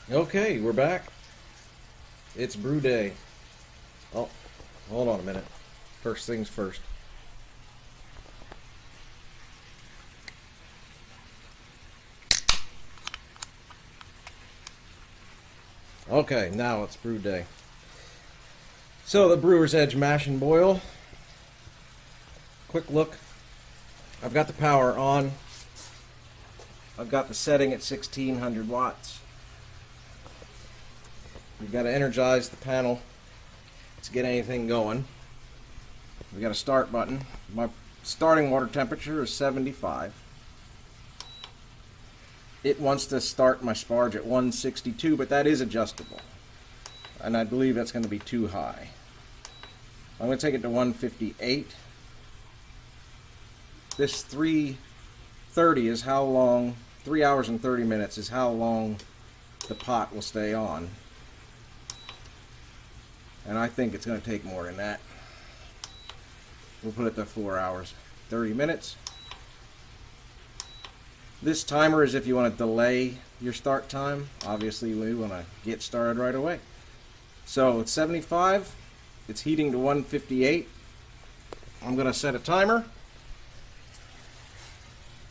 Okay, we're back. It's brew day. Oh, hold on a minute. First things first. Okay, now it's brew day. So the Brewer's Edge mash and boil. Quick look. I've got the power on. I've got the setting at 1600 watts. We've got to energize the panel to get anything going. We've got a start button. My starting water temperature is 75. It wants to start my sparge at 162, but that is adjustable. And I believe that's going to be too high. I'm going to take it to 158. This 3:30 is how long, 3 hours and 30 minutes is how long the pot will stay on. And I think it's going to take more than that. We'll put it to 4 hours, 30 minutes. This timer is if you want to delay your start time. Obviously, we want to get started right away. So it's 75. It's heating to 158. I'm going to set a timer.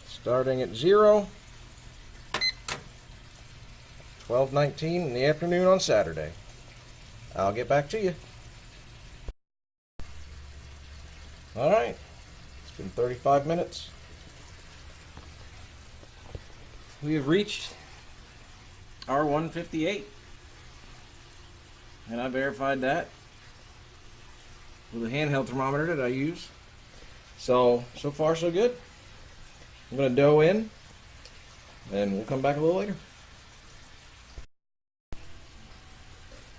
Starting at 0. 12:19 in the afternoon on Saturday. I'll get back to you. Alright, it's been 35 minutes. We have reached our 158. And I verified that with a handheld thermometer that I use. So far so good. I'm going to dough in, and we'll come back a little later.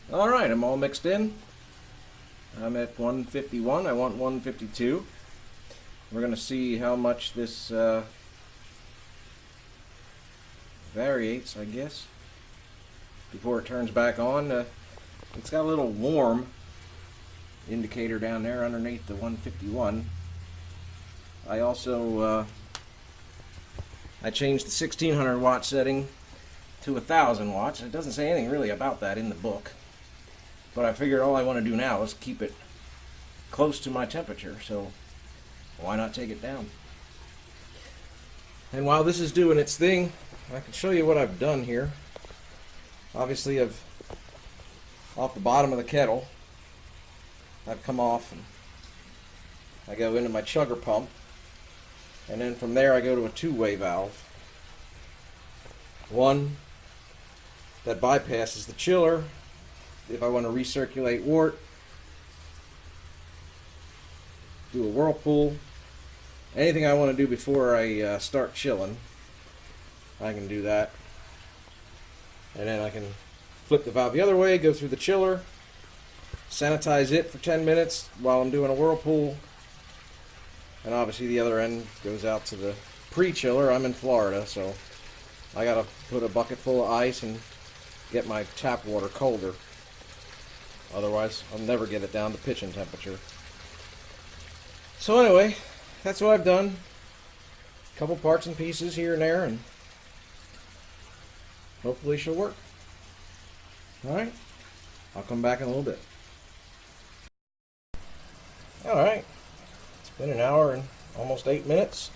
Alright, I'm all mixed in. I'm at 151. I want 152. We're going to see how much this variates, I guess, before it turns back on. It's got a little warm indicator down there underneath the 151. I also I changed the 1600 watt setting to 1000 watts. It doesn't say anything really about that in the book. But I figured all I want to do now is keep it close to my temperature, so why not take it down? And while this is doing its thing, I can show you what I've done here. Obviously, off the bottom of the kettle, I've come off and I go into my chugger pump, and then from there I go to a two-way valve. One that bypasses the chiller if I want to recirculate wort, do a whirlpool, anything I want to do before I start chilling, I can do that. And then I can flip the valve the other way, go through the chiller, sanitize it for 10 minutes while I'm doing a whirlpool, and obviously the other end goes out to the pre-chiller. I'm in Florida, so I gotta put a bucket full of ice and get my tap water colder. Otherwise, I'll never get it down to pitching temperature. So anyway, that's what I've done. A couple parts and pieces here and there, and hopefully she'll work. Alright, I'll come back in a little bit. Alright, it's been an hour and almost 8 minutes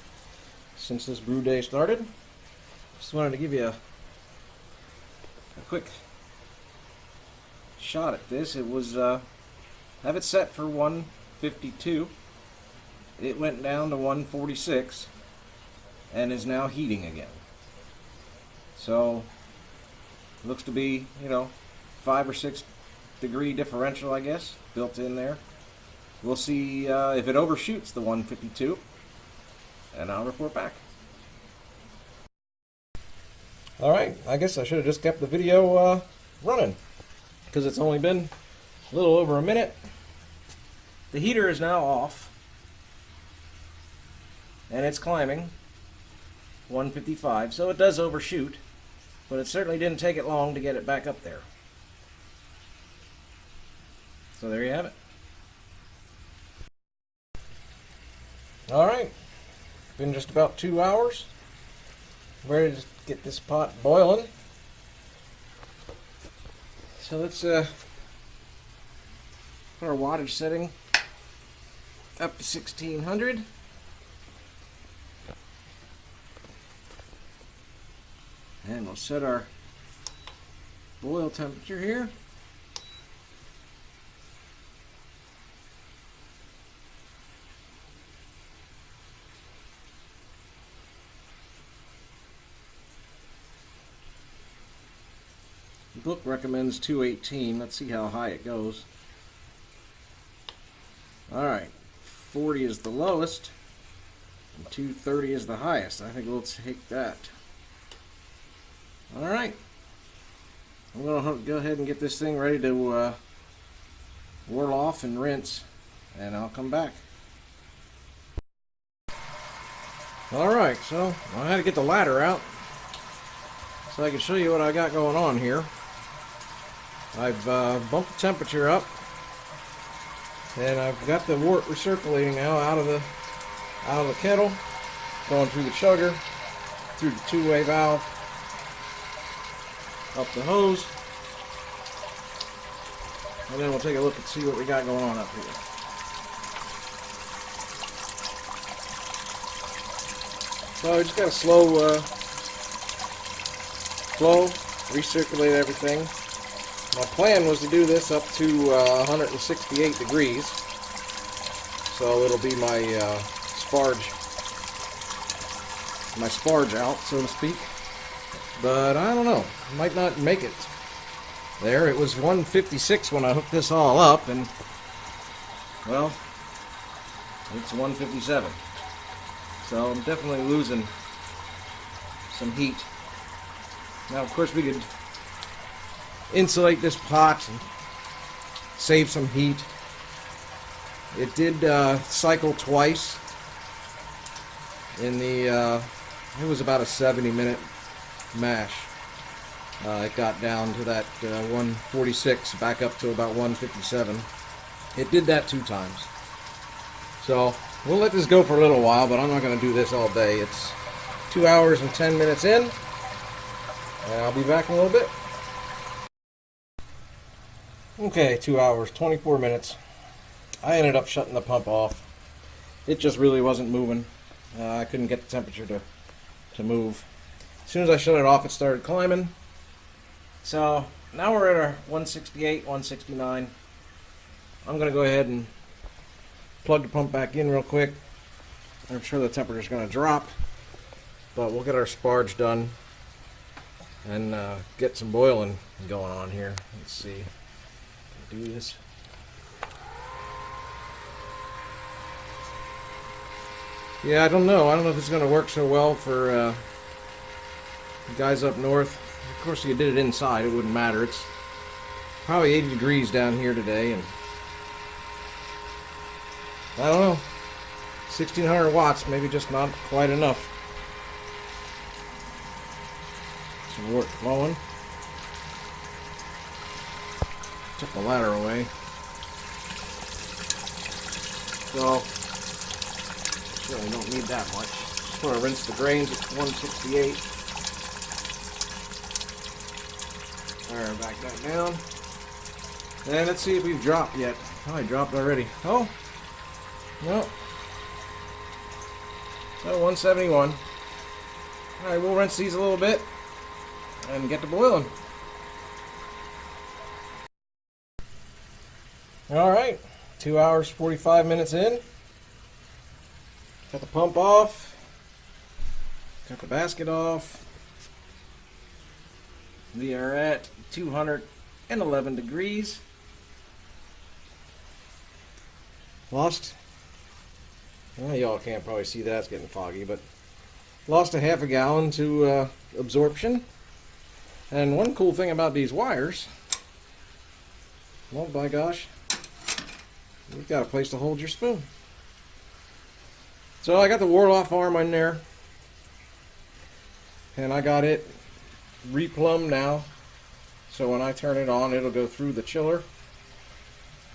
since this brew day started. Just wanted to give you a quick shot at this. It was have it set for 152. It went down to 146 and is now heating again. So looks to be, 5 or 6 degree differential, I guess, built in there. We'll see if it overshoots the 152, and I'll report back. Alright, I guess I should have just kept the video running, because it's only been a little over a minute. The heater is now off, and it's climbing 155, so it does overshoot, but it certainly didn't take it long to get it back up there. So there you have it. Alright, been just about 2 hours. Ready to get this pot boiling. so let's put our wattage setting up to 1600. And we'll set our boil temperature here. The book recommends 218. Let's see how high it goes. Alright, 40 is the lowest, and 230 is the highest. I think we'll take that. Alright, I'm going to go ahead and get this thing ready to whirl off and rinse, and I'll come back. Alright, so I had to get the ladder out so I can show you what I got going on here. I've bumped the temperature up, and I've got the wort recirculating now out of the kettle, going through the chugger, through the two-way valve, up the hose, and then we'll take a look and see what we got going on up here. So we just got a slow flow, recirculate everything. My plan was to do this up to 168 degrees, so it'll be my sparge out, so to speak. But I don't know, might not make it there. It was 156 when I hooked this all up, and well, it's 157. So I'm definitely losing some heat. Now, of course, we could insulate this pot and save some heat. It did cycle twice in the it was about a 70-minute mash. It got down to that 146, back up to about 157. It did that 2 times. So we'll let this go for a little while, but I'm not going to do this all day. It's 2 hours and 10 minutes in, and I'll be back in a little bit. Okay, 2 hours, 24 minutes. I ended up shutting the pump off. It just really wasn't moving. I couldn't get the temperature to move. As soon as I shut it off, it started climbing. So now we're at our 168, 169. I'm going to go ahead and plug the pump back in real quick. I'm sure the temperature's going to drop, but we'll get our sparge done and get some boiling going on here. Let's see. Do this. Yeah, I don't know if it's going to work so well for the guys up north. Of course, if you did it inside, it wouldn't matter. It's probably 80 degrees down here today, and I don't know, 1600 watts, maybe just not quite enough. Some wort flowing. Took the ladder away. So, certainly don't need that much. Just want to rinse the drains at 168. Alright, back that down. And let's see if we've dropped yet. Oh, I dropped already. Oh, no. So 171. Alright, we'll rinse these a little bit and get to boiling. Alright, 2 hours, 45 minutes in. Got the pump off. Got the basket off. We are at 211 degrees. Lost, well, y'all can't probably see that, it's getting foggy, but lost a half a gallon to absorption. And one cool thing about these wires, well, by gosh, you've got a place to hold your spoon. So I got the wart-off arm in there, and I got it replumbed now, so when I turn it on, it'll go through the chiller.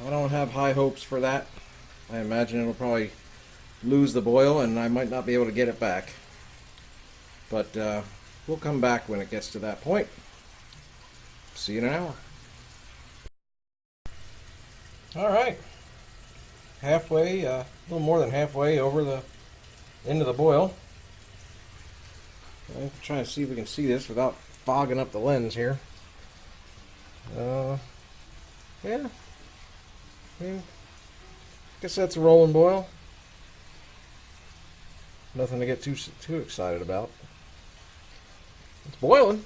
I don't have high hopes for that. I imagine it'll probably lose the boil, and I might not be able to get it back. But we'll come back when it gets to that point. See you in an hour. All right, halfway, a little more than halfway over the end of the boil. I'm trying to see if we can see this without fogging up the lens here. Yeah, I mean, guess that's a rolling boil. Nothing to get too excited about. It's boiling.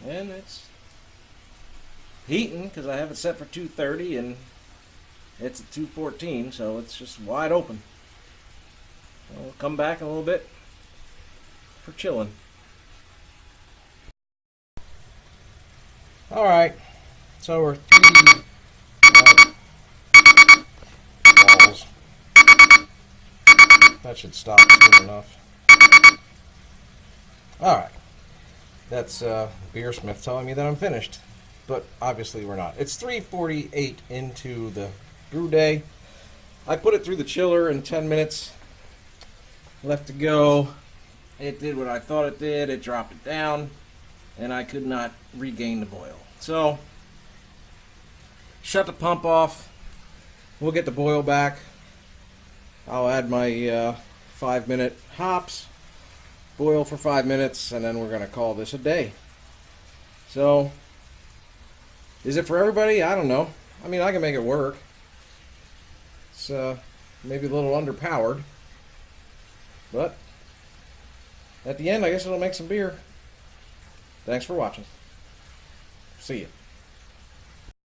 And it's heating because I have it set for 230 and it's at 214, so it's just wide open. We'll come back in a little bit for chilling. All right, so we're 3 balls. That should stop soon enough. All right, that's Beersmith telling me that I'm finished, but obviously we're not. It's 3:48 into the Brewday. I put it through the chiller in 10 minutes. Left to go. It did what I thought it did. It dropped it down, and I could not regain the boil. So, shut the pump off. We'll get the boil back. I'll add my 5-minute hops, boil for 5 minutes, and then we're going to call this a day. So, is it for everybody? I don't know. I mean, I can make it work. It's maybe a little underpowered, but at the end, I guess it'll make some beer. Thanks for watching. See ya.